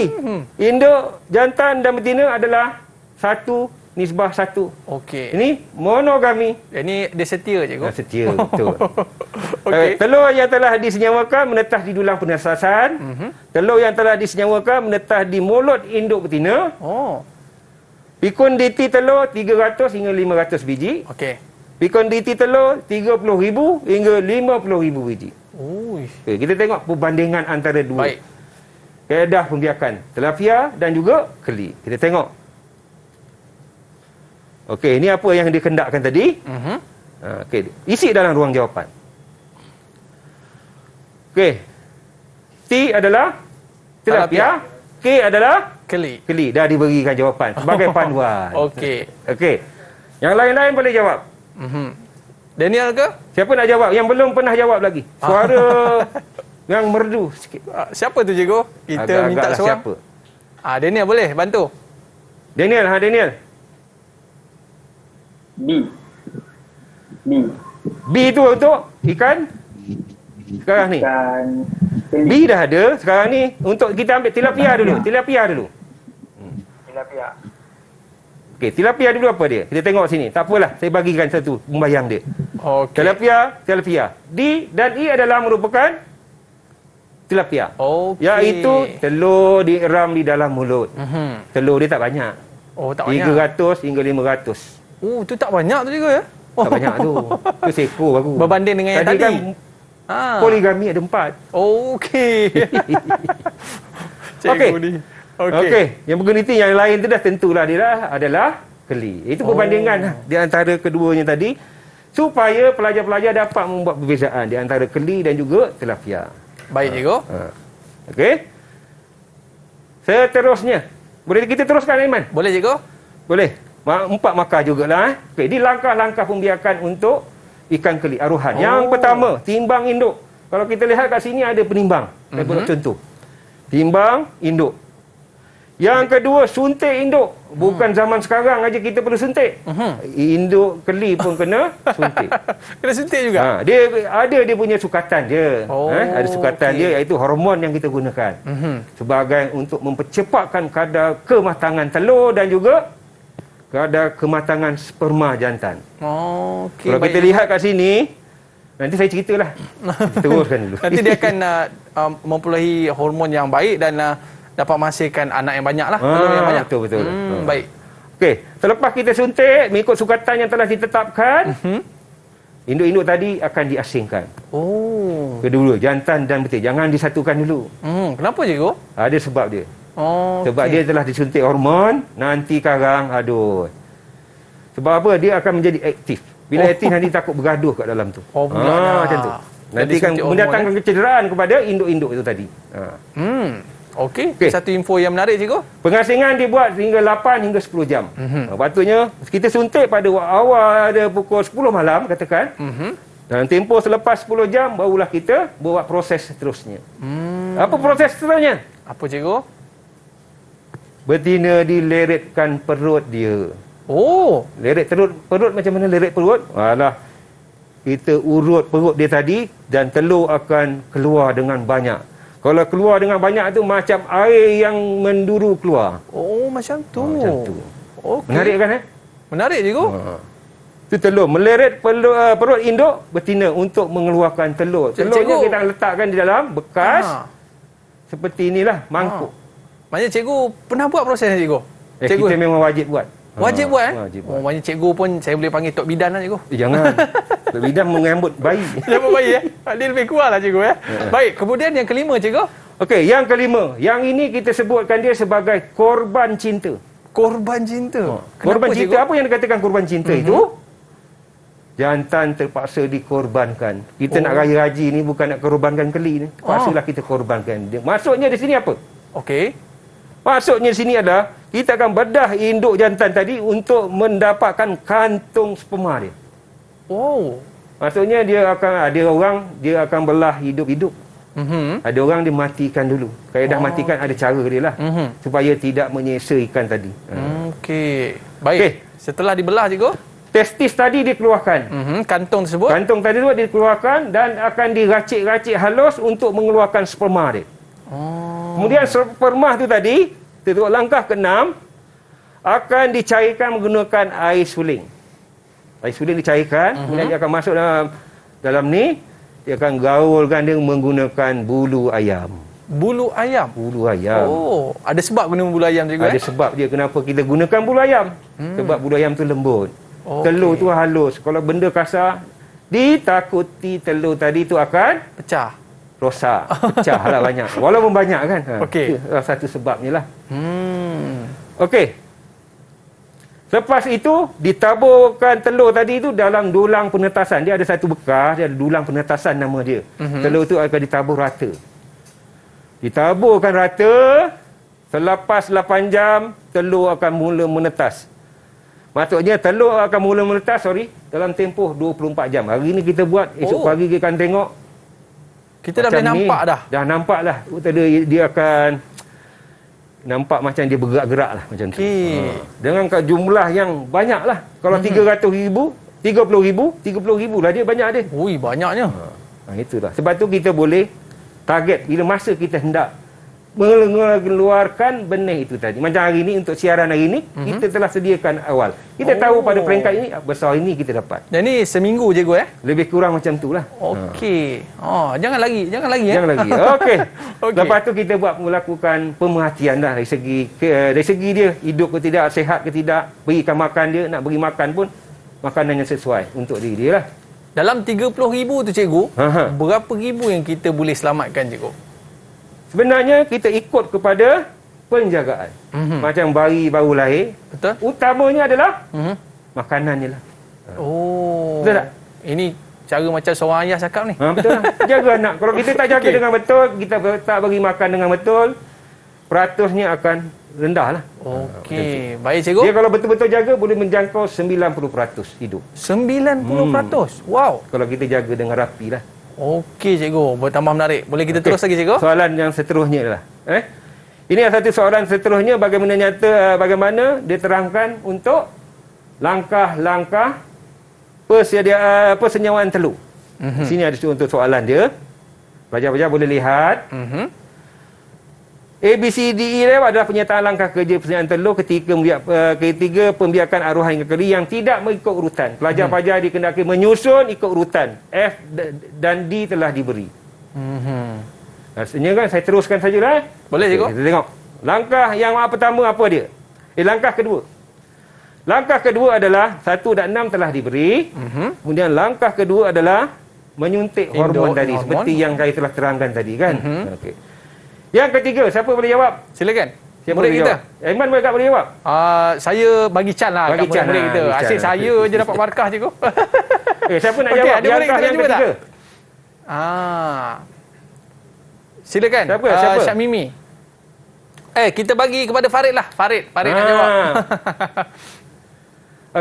induk jantan dan betina adalah 1:1. Okey. Ini monogami. Ini dia setia cikgu. Setia, betul. Telur yang telah disenyawakan menetas di dulang penesasan. Telur yang telah disenyawakan menetas di mulut induk betina. Fekunditi telur 300 hingga 500 biji. Okey. Fekunditi telur 30,000 hingga 50,000 biji. Okay, kita tengok perbandingan antara dua. Baik. Kaedah pembiakan tilapia dan juga keli. Kita tengok. Okey, ini apa yang dikendakkan tadi? Okey, isi dalam ruang jawapan. Okey. T adalah tilapia, K adalah keli. Keli. Dah diberikan jawapan sebagai panduan. Okey. Okey. Yang lain-lain boleh jawab. Daniel ke? Siapa nak jawab? Yang belum pernah jawab lagi. Suara yang merdu sikit. Siapa tu cikgu? Kita minta seorang. Siapa? Daniel boleh bantu. Daniel, Daniel. B tu untuk ikan sekarang ni. B dah ada. Sekarang ni untuk kita ambil tilapia dulu. Tilapia. Okey, tilapia dulu apa dia? Kita tengok sini. Tak apalah, saya bagikan satu membayang dia. Okey. Tilapia. D dan E adalah merupakan tilapia. Okey. Iaitu telur dieram di dalam mulut. Telur dia tak banyak. Tak banyak. 300 hingga 500. Tu tak banyak tu juga ya? Tak banyak tu. Tu seekor baru. Berbanding dengan yang tadi. Kan poligami ada 4. Okey. Okey. Yang bergeniti yang lain tu dah tentulah dia adalah keli. Itu perbandingan di antara keduanya tadi supaya pelajar-pelajar dapat membuat perbezaan di antara keli dan juga tilapia. Baik cikgu. Okey. Seterusnya, boleh kita teruskan Aiman? Boleh cikgu? Boleh. 4 markah jugalah. Okey, ini langkah-langkah pembiakan untuk ikan keli aruhan. Yang pertama, timbang induk. Kalau kita lihat kat sini ada penimbang. Saya buat contoh. Timbang induk. Yang kedua, suntik induk. Bukan zaman sekarang aja kita perlu suntik. Induk keli pun kena suntik. Kena suntik juga? Dia punya sukatan dia. Ada sukatan dia, iaitu hormon yang kita gunakan. Sebagai untuk mempercepatkan kadar kematangan telur dan juga kadar kematangan sperma jantan. Kalau kita lihat kat sini, nanti saya ceritalah. Kita teruskan dulu. Nanti dia akan memperolehi hormon yang baik dan dapat menghasilkan anak yang banyak lah. Yang banyak. Betul. Baik. Okey, selepas kita suntik, mengikut sukatan yang telah ditetapkan, induk-induk tadi akan diasingkan. Kedua, jantan dan betina. Jangan disatukan dulu. Kenapa, cikgu? Ada sebab dia. Sebab dia telah disuntik hormon, nanti karang, sebab apa? Dia akan menjadi aktif. Bila aktif, nanti takut bergaduh kat dalam tu. Macam tu. Nanti akan mendatangkan kecederaan kepada induk-induk itu tadi. Okey. Satu info yang menarik, cikgu. Pengasingan dibuat hingga 8 hingga 10 jam. Patutnya kita suntik pada awal ada pukul 10 malam katakan. Dan tempoh selepas 10 jam barulah kita buat proses seterusnya. Apa proses seterusnya? Apa, cikgu? Betina dileretkan perut dia. Leret perut macam mana leret perut? Kita urut perut dia tadi dan telur akan keluar dengan banyak. Kalau keluar dengan banyak tu macam air yang menduru keluar. Macam tu. Macam tu. Menarik kan? Menarik, cikgu. Itu telur. Meleret perut induk betina untuk mengeluarkan telur. Telurnya kita letakkan di dalam bekas seperti inilah, mangkuk. Maknanya cikgu pernah buat proses ni, cikgu? Kita memang wajib buat. Wajib buat, Wajib buat. Maknanya cikgu pun saya boleh panggil Tok Bidan lah, cikgu. Jangan. Tok Bidan menyambut bayi. Menyambut bayi, Dia lebih kuat lah, cikgu, Baik, kemudian yang kelima, cikgu. Okey, yang kelima. Yang ini kita sebutkan dia sebagai korban cinta. Korban cinta? Korban cinta, apa yang dikatakan korban cinta itu? Jantan terpaksa dikorbankan. Kita nak raya haji ni bukan nak korbankan keli ni. Terpaksalah kita korbankan. Maksudnya di sini apa? Maksudnya di sini adalah kita akan bedah induk jantan tadi untuk mendapatkan kantung sperma dia. Maksudnya dia akan ada orang dia akan belah hidup-hidup. Ada orang dia matikan dulu. Kalau dah matikan ada cara dia lah. Supaya tidak menyesa ikan tadi. Baik. Setelah dibelah, cikgu, testis tadi dikeluarkan. Kantung tersebut? Kantung tadi dikeluarkan dan akan diracik-racik halus untuk mengeluarkan sperma dia. Kemudian sperma tu tadi, untuk langkah ke-6, akan dicairkan menggunakan air suling. Air suling dicairkan, kemudian dia akan masuk dalam ni, dia akan gaulkan dia menggunakan bulu ayam. Bulu ayam? Bulu ayam. Ada sebab guna bulu ayam, cikgu? Ada sebab dia kenapa kita gunakan bulu ayam. Sebab bulu ayam tu lembut. Telur tu halus. Kalau benda kasar, ditakuti telur tadi tu akan pecah. Rosak. Pecah lah banyak. Walaupun banyak kan. Itu satu sebabnya lah. Okey. Lepas itu, ditaburkan telur tadi itu dalam dulang penetasan. Dia ada satu bekas, dia ada dulang penetasan nama dia. Telur itu akan ditabur rata. Ditaburkan rata, selepas 8 jam, telur akan mula menetas. Maksudnya telur akan mula menetas, dalam tempoh 24 jam. Hari ni kita buat, esok pagi kita akan tengok. Kita dah boleh nampak dah. Dah nampak lah. Dia akan nampak macam dia bergerak-gerak lah macam tu. Dengan jumlah yang banyak lah. Kalau 300,000, 30,000 lah dia banyak dia. Banyaknya. Itulah. Sebab tu kita boleh target bila masa kita hendak mengeluarkan benih itu tadi. Macam hari ini, untuk siaran hari ini, kita telah sediakan awal. Kita tahu pada peringkat ini, besar ini kita dapat. Dan ni seminggu, cikgu, Lebih kurang macam tu lah. Jangan lagi. Jangan lagi. Okey. Lepas tu kita buat melakukan pemerhatian lah dari segi dia hidup ke tidak, sihat ke tidak, berikan makan dia, nak beri makan pun makanan yang sesuai untuk diri dia lah. Dalam 30,000 tu, cikgu, berapa ribu yang kita boleh selamatkan, cikgu? Sebenarnya kita ikut kepada penjagaan. Macam bayi baru lahir, utamanya adalah makanannya lah. Betul tak? Ini cara macam seorang ayah cakap ni. Betul lah. Jaga anak. Kalau kita tak jaga dengan betul, kita tak bagi makan dengan betul, peratusnya akan rendah lah. Baik, cikgu. Dia kalau betul-betul jaga, boleh menjangkau 90% hidup. 90%? Wow. Kalau kita jaga dengan rapi lah. Okey, cikgu. Bertambah menarik. Boleh kita terus lagi, cikgu? Soalan yang seterusnya adalah, Ini adalah satu soalan seterusnya bagaimana diterangkan untuk langkah-langkah persenyawaan telur. Sini ada untuk soalan dia. Pelajar-pelajar boleh lihat. A, B, C, D, E adalah penyertaan langkah kerja persenyawaan telur ketiga pembiakan aruhan hingga keli yang tidak mengikut urutan. Pelajar-pelajar dikendaki menyusun ikut urutan. F dan D telah diberi. Rasanya kan saya teruskan sajalah. Boleh cikgu. Kita tengok. Langkah yang pertama apa dia? Langkah kedua. Langkah kedua adalah 1 dan 6 telah diberi. Kemudian langkah kedua adalah menyuntik hormon tadi seperti yang saya telah terangkan tadi kan. Okey. Yang ketiga, siapa boleh jawab? Silakan. Siapa Murid boleh kita. jawab? Aiman boleh jawab? Saya bagi can lah kat murid kita. Asyik saya je dapat markah cikgu. Siapa nak jawab? Langkah yang ketiga. Silakan. Siapa? Syak Mimi. Kita bagi kepada Farid lah. Farid nak jawab.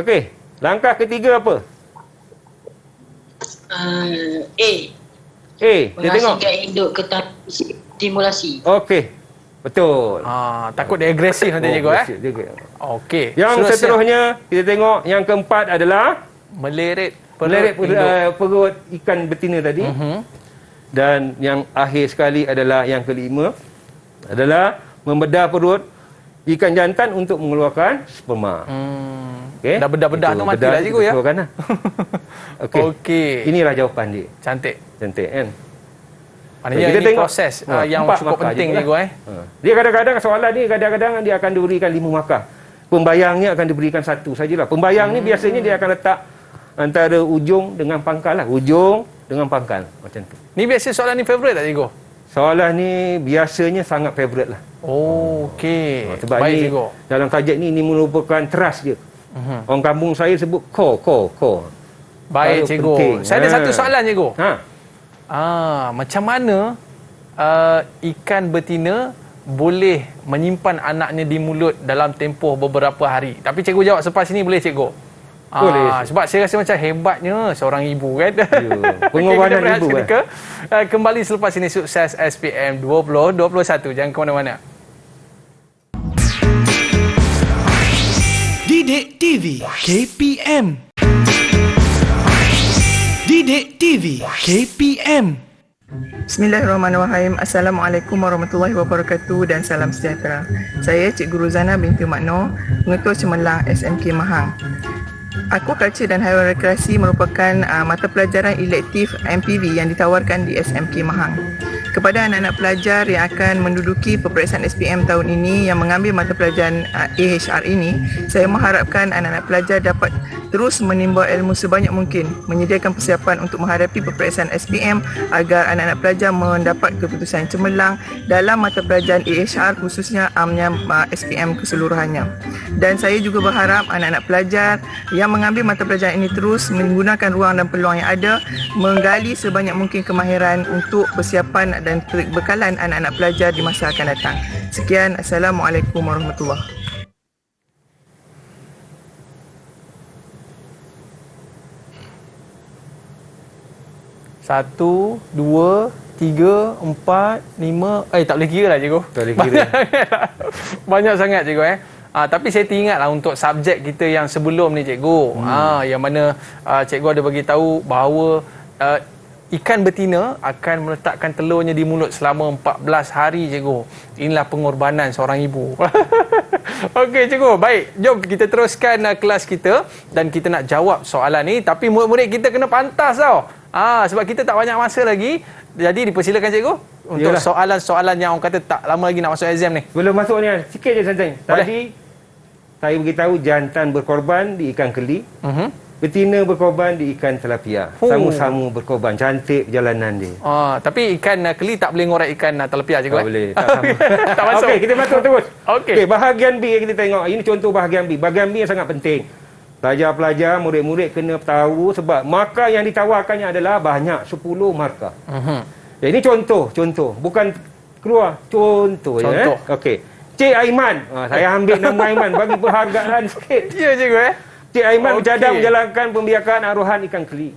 Okey. Langkah ketiga apa? A. Dia tengok. Menghasilkan induk ke tahap stimulasi. Okey. Betul. Takut dia agresif nanti cikgu Okey. Yang seterusnya kita tengok yang keempat adalah melirik perut ikan betina tadi. Dan yang akhir sekali adalah yang kelima adalah membedah perut ikan jantan untuk mengeluarkan sperma. Okay? Dah bedah-bedah tu matilah cikgu ya. Okey. Inilah jawapan dia. Cantik kan. Maknanya ini tengok proses yang cukup penting cikgu Dia kadang-kadang soalan ni dia akan diberikan 5 markah. Pembayangnya akan diberikan 1 sajalah. Pembayang ni biasanya dia akan letak antara ujung dengan pangkal lah. Ujung dengan pangkal macam tu. Ni biasa soalan ni favourite tak cikgu? Soalan ni biasanya sangat favourite lah. Okey. Sebab baik, ni cikgu. Dalam subjek ni merupakan trust dia. Orang kampung saya sebut core. Baik cikgu. Saya ada satu soalan cikgu. Macam mana ikan betina boleh menyimpan anaknya di mulut dalam tempoh beberapa hari? Tapi cikgu jawab selepas ini boleh cikgu? Boleh. Sebab saya rasa macam hebatnya seorang ibu kan. Pengorbanan ibu kan. Kembali selepas ini Sukses SPM 2021. Jangan ke mana-mana. Didik TV KPM. Didik TV KPM. Bismillahirrahmanirrahim. Assalamualaikum warahmatullahi wabarakatuh dan salam sejahtera. Saya Cikgu Ruzana binti Makno, pengetua cemerlang SMK Mahang. Aquaculture dan haiwan rekreasi merupakan mata pelajaran elektif MPV yang ditawarkan di SMK Mahang. Kepada anak-anak pelajar yang akan menduduki peperiksaan SPM tahun ini yang mengambil mata pelajaran AHR ini, saya mengharapkan anak-anak pelajar dapat terus menimba ilmu sebanyak mungkin, menyediakan persiapan untuk menghadapi peperiksaan SPM agar anak-anak pelajar mendapat keputusan cemerlang dalam mata pelajaran AHR khususnya amnya SPM keseluruhannya. Dan saya juga berharap anak-anak pelajar yang mengambil mata pelajaran ini terus menggunakan ruang dan peluang yang ada, menggali sebanyak mungkin kemahiran untuk persiapan dan bekalan anak-anak pelajar di masa akan datang. Sekian, Assalamualaikum warahmatullahi. Satu, dua, 3, 4, 5. Tak boleh kira lah cikgu. Tak boleh kira. Banyak sangat cikgu tapi saya teringatlah untuk subjek kita yang sebelum ni cikgu. Yang mana cikgu ada bagi tahu bahawa ikan betina akan meletakkan telurnya di mulut selama 14 hari cikgu. Inilah pengorbanan seorang ibu. Okey cikgu, baik. Jom kita teruskan kelas kita dan kita nak jawab soalan ni, tapi murid-murid kita kena pantas tau. Sebab kita tak banyak masa lagi. Jadi dipersilakan cikgu untuk soalan-soalan yang orang kata tak lama lagi nak masuk exam ni. Belum masuk ni, sikit je Sanjay. Tadi saya beritahu jantan berkorban di ikan keli, betina berkorban di ikan tilapia. Sama-sama berkorban. Cantik perjalanan dia. Tapi ikan keli tak boleh ngorek ikan tilapia cikgu. Tak boleh, tak sama. Tak masuk. Okey, kita masuk terus. Okey. Bahagian B yang kita tengok. Ini contoh bahagian B. Bahagian B yang sangat penting. Pelajar-pelajar, murid-murid kena tahu sebab markah yang ditawarkannya adalah banyak, 10 markah. Ini contoh. Bukan keluar. Contoh. Ya. Okey. Cik Aiman. Saya ambil nama Aiman bagi penghargaan sikit. Ya cikgu Cik Aiman bercadang menjalankan pembiakan aruhan ikan keli.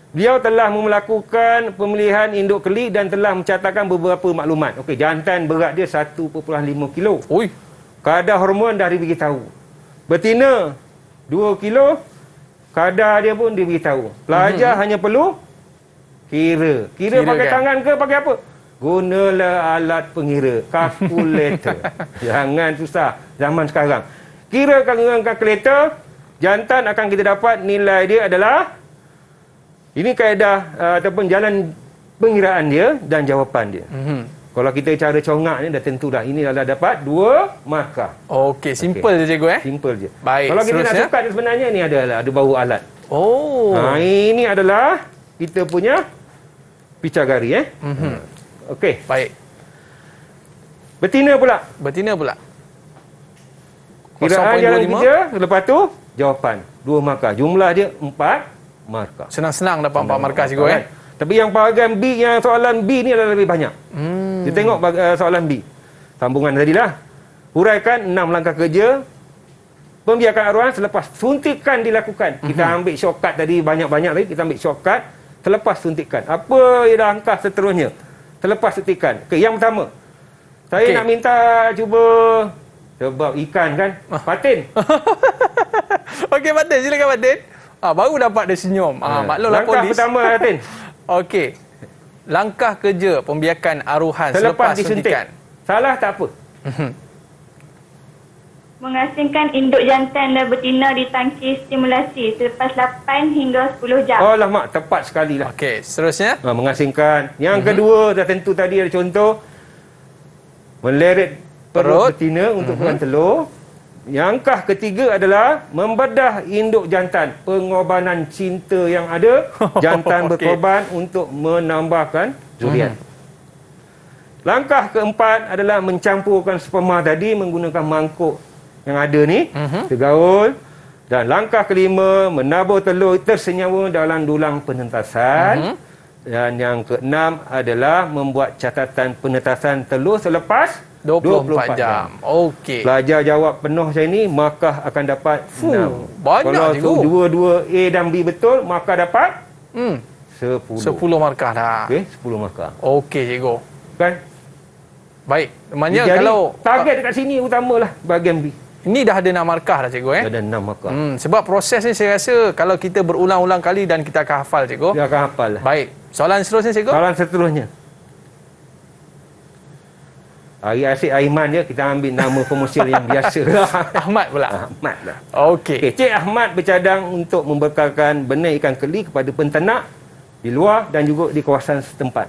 Beliau telah melakukan pemilihan induk keli dan telah mencatatkan beberapa maklumat. Okey, jantan berat dia 1.5 kilo. Oi. Kadar hormon dah diberitahu. Betina 2 kilo. Kadar dia pun diberitahu. Pelajar hanya perlu kira. Kira pakai kan? tangan ke pakai apa? Gunalah alat pengira, kalkulator. Jangan susah zaman sekarang. Kirakan dengan kalkulator, jantan akan kita dapat nilai dia adalah, ini kaedah ataupun jalan pengiraan dia dan jawapan dia. Kalau kita cara congak ni dah tentu dah. Ini dah dapat 2 markah. Okey, simple je cikgu Simple je. Baik, kalau kita nak seterusnya? sukat sebenarnya ni ada bau alat. Oh. Ini adalah kita punya picagari Okey. Baik. Betina pula. Betina pula. Kiraan jalan kita, lepas tu jawapan 2 markah. Jumlah dia 4 markah. Senang-senang dapat 4 markah cikgu Tapi yang bahagian B, yang soalan B ni adalah lebih banyak. Kita tengok soalan B. Sambungan tadilah. Huraikan 6 langkah kerja pembiakan arwah selepas suntikan dilakukan. Kita ambil shortcut tadi banyak-banyak tadi, kita ambil shortcut selepas suntikan. Apa langkah seterusnya selepas suntikan? Okey, yang pertama. Saya nak minta cuba sebab ikan kan. Fatin. Okey Fatin, silakan Fatin. Baru dapat dia senyum. Maklumlah langkah polis. pertama Fatin. Okey. Langkah kerja pembiakan aruhan selepas disuntik. suntikan. Salah tak apa. Mengasingkan induk jantan dan betina di tangki stimulasi selepas 8 hingga 10 jam. Oh mak, tepat sekali lah. Okey, seterusnya. Mengasingkan. Yang kedua, dah tentu tadi ada contoh. Meleret perut betina untuk bukan telur. Langkah ketiga adalah membedah induk jantan. Pengorbanan cinta yang ada. Jantan berkorban untuk menambahkan zuriat. Langkah keempat adalah mencampurkan sperma tadi menggunakan mangkuk yang ada ni. Tergaul. Dan langkah kelima, menabur telur tersenyawa dalam dulang penentasan. Dan yang keenam adalah membuat catatan penetasan telur selepas 24 jam. Okey. Pelajar jawab penuh macam ni, maka akan dapat 6. Banyak kalau cikgu. dua-dua A dan B betul, maka dapat 10. 10 markah dah. Okey, 10 markah. Okey cikgu. Kan? Baik. Maknanya jadi, kalau target dekat sini utamalah bahagian B. Ini dah ada 6 markah dah cikgu Dah ada 6 markah. Sebab proses ni saya rasa kalau kita berulang-ulang kali dan kita akan hafal cikgu. Dia akan hafal lah. Baik. Soalan seterusnya cikgu? Soalan seterusnya. Hari asyik Aiman je, kita ambil nama pemusil yang biasa lah. Ahmad pula. Ahmad lah. Okey. Cik Ahmad bercadang untuk membekalkan benih ikan keli kepada pentanak di luar dan juga di kawasan setempat.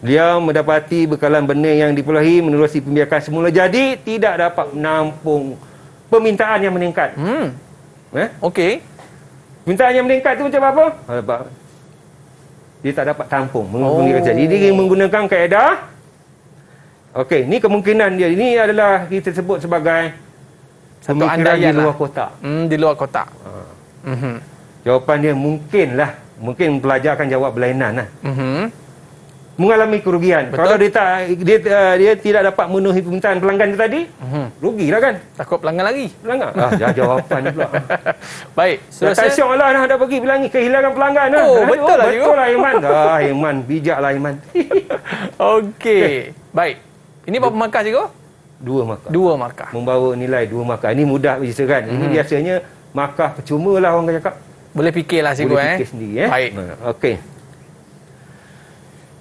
Beliau mendapati bekalan benih yang diperolehi menerusi pembiakan semula, jadi tidak dapat menampung permintaan yang meningkat. Okey. Permintaan yang meningkat tu macam apa? Dia tak dapat tampung jadi dia menggunakan kaedah. Okey, ni kemungkinan dia. Ini adalah kita sebut sebagai satu pemikiran di luar lah. kotak. Di luar kotak. Jawapan dia mungkinlah. Mungkin pelajar akan jawab berlainan lah. Mengalami kerugian. Betul. Kalau dia tidak dapat memenuhi permintaan pelanggan dia tadi, rugilah kan? Takut pelanggan lagi. Pelanggan? Dah jawapan pula. Baik. Tak syok lah dah pergi bilangi kehilangan pelanggan lah. Betul lah betul lah Iman. Iman. Bijaklah Iman. Okey. Baik. Ini berapa markah cikgu? 2 markah. 2 markah. Membawa nilai 2 markah. Ini mudah biasa kan? Ini biasanya markah percuma lah orang cakap. Boleh fikirlah cikgu. Boleh fikir sendiri. Baik. Okey.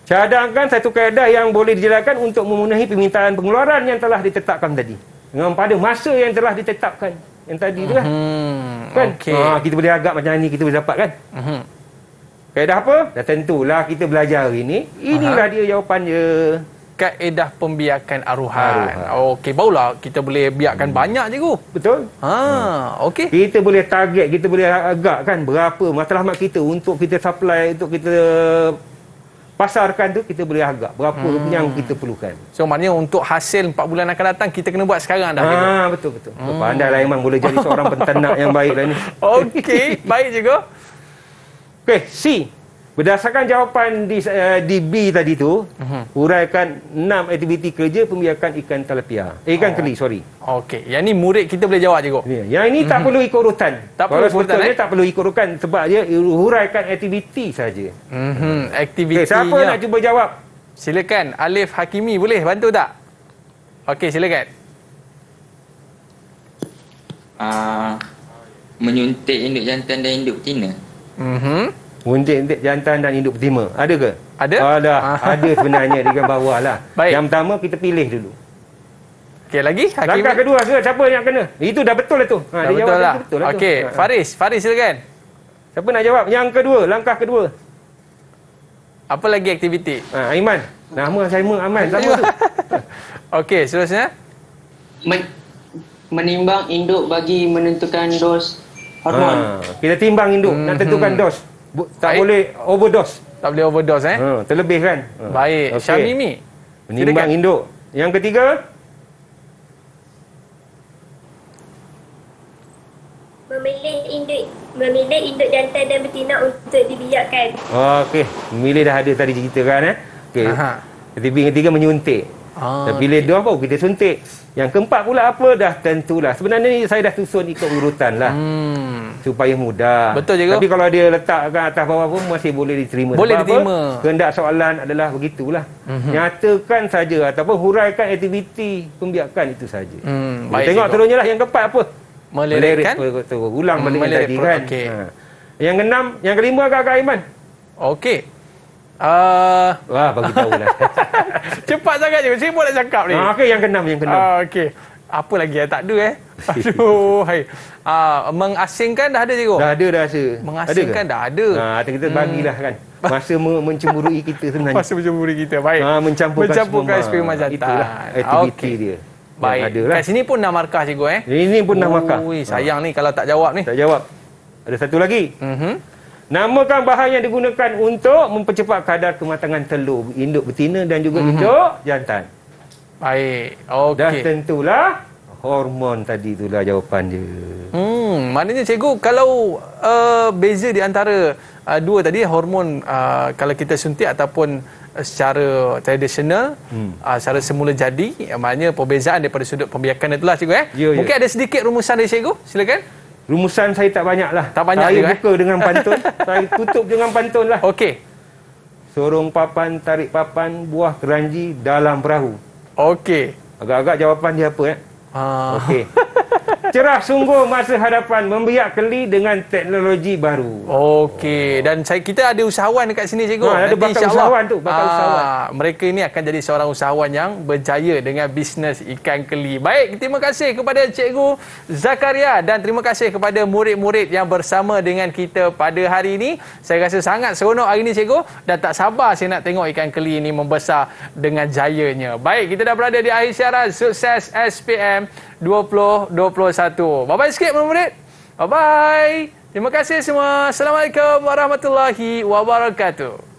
Cadangkan satu kaedah yang boleh dijalankan untuk memenuhi permintaan pengeluaran yang telah ditetapkan tadi. Dengan pada masa yang telah ditetapkan. Yang tadi tu lah. Kan? Kita boleh agak macam ni, kita boleh dapat kan? Kaedah apa? Dah tentulah kita belajar hari ni. Inilah dia jawapan dia. Kaedah pembiakan aruhan. Okey, barulah kita boleh biarkan banyak cikgu. Betul. Okey. Kita boleh target, kita boleh agak kan berapa matlamat kita untuk kita supply, untuk kita pasarkan tu, kita boleh agak berapa yang kita perlukan. So maknanya untuk hasil 4 bulan akan datang kita kena buat sekarang dah cikgu. Betul. Pandai lah Iman, boleh jadi seorang penternak yang baik lah ni. Okey, baik cikgu. Okey, C. Berdasarkan jawapan di B tadi tu, huraikan 6 aktiviti kerja pembiakan ikan tilapia. Ikan keli, sorry. Okey, yang ni murid kita boleh jawab cikgu. Yang ini tak perlu ikut urutan. Tak Kalau perlu urutan, sebetulnya tak perlu ikut urutan sebab dia huraikan aktiviti saja. Aktivitinya. Siapa nak cuba jawab? Silakan. Alif Hakimi boleh bantu tak? Okey, silakan. Menyuntik induk jantan dan induk betina. Menyuntik jantan dan induk betina. Ada ke? Ada? Ada sebenarnya di gambar bawah lah. Baik. Yang pertama kita pilih dulu. Okey, lagi? Langkah kedua ke? Siapa yang kena? Itu dah betul lah tu. Dah betul lah. Okey, Faris silakan. Siapa nak jawab? Yang kedua, langkah kedua. Apa lagi aktiviti? Aiman. Nama saya Aiman. Sama tu. Okey, seterusnya. Menimbang induk bagi menentukan dos hormon. Kita timbang induk nak tentukan dos. Tak boleh overdose. Tak boleh overdose terlebih kan. Baik. Syamimi. Menimbang induk. Yang ketiga. Memilih induk jantan dan betina untuk dibiakkan. Okey, memilih dah ada tadi cerita kan Okey. Yang ketiga menyuntik. Dah pilih dos baru kita suntik. Yang keempat pula apa? Dah tentulah. Sebenarnya ni saya dah susun ikut urutan lah. Supaya mudah. Betul je. Tapi kalau dia letakkan atas bawah pun masih boleh diterima. Boleh sebab diterima. Apa? Kehendak soalan adalah begitulah. Nyatakan saja ataupun huraikan aktiviti pembiakan itu saja. Tengok turunnya lah yang keempat apa? Meleretkan. Ulang balik yang tadi kan. Okay. Yang keenam, yang kelima Kak Aiman. Okey. Wah, bagi tahu lah. Cepat sangat je. Saya pun nak cakap ni. Okey, yang keenam. Okey. Apa lagi tak ada Aduh, hai. Mengasingkan dah ada cikgu? Dah ada dah rasa. Mengasingkan dah ada. Kita bagilah kan. Masa mencemburui kita sebenarnya. Masa mencemburui kita. Baik. Mencampurkan sperma jantan. Itulah aktiviti dia. Baik. Kat sini pun 6 markah cikgu Ini pun 6 markah. Sayang ni kalau tak jawab ni. Tak jawab. Ada satu lagi. Namakan bahan yang digunakan untuk mempercepat kadar kematangan telur induk betina dan juga induk jantan. Baik. Okey. Dah tentulah hormon tadi itulah jawapan dia. Maknanya cikgu kalau beza di antara dua tadi hormon kalau kita suntik ataupun secara tradisional secara semula jadi, maknanya perbezaan daripada sudut pembiakan itulah cikgu Mungkin ada sedikit rumusan dari cikgu. Silakan. Rumusan saya tak banyak lah. Tak banyak saya juga, buka dengan pantun. Saya tutup dengan pantun lah. Okey. Sorong papan, tarik papan, buah keranji dalam perahu. Okey. Agak-agak jawapan dia apa Okey. Cerah sungguh masa hadapan membiak keli dengan teknologi baru. Okey, dan kita ada usahawan dekat sini cikgu. Ada bakat usahawan tu, bakat usahawan. Mereka ini akan jadi seorang usahawan yang berjaya dengan bisnes ikan keli. Baik, terima kasih kepada Cikgu Zakaria dan terima kasih kepada murid-murid yang bersama dengan kita pada hari ini. Saya rasa sangat seronok hari ini cikgu dan tak sabar saya nak tengok ikan keli ini membesar dengan jayanya. Baik, kita dah berada di akhir siaran Sukses SPM 2021. Bye-bye sikit murid-murid. Bye-bye. Terima kasih semua. Assalamualaikum warahmatullahi wabarakatuh.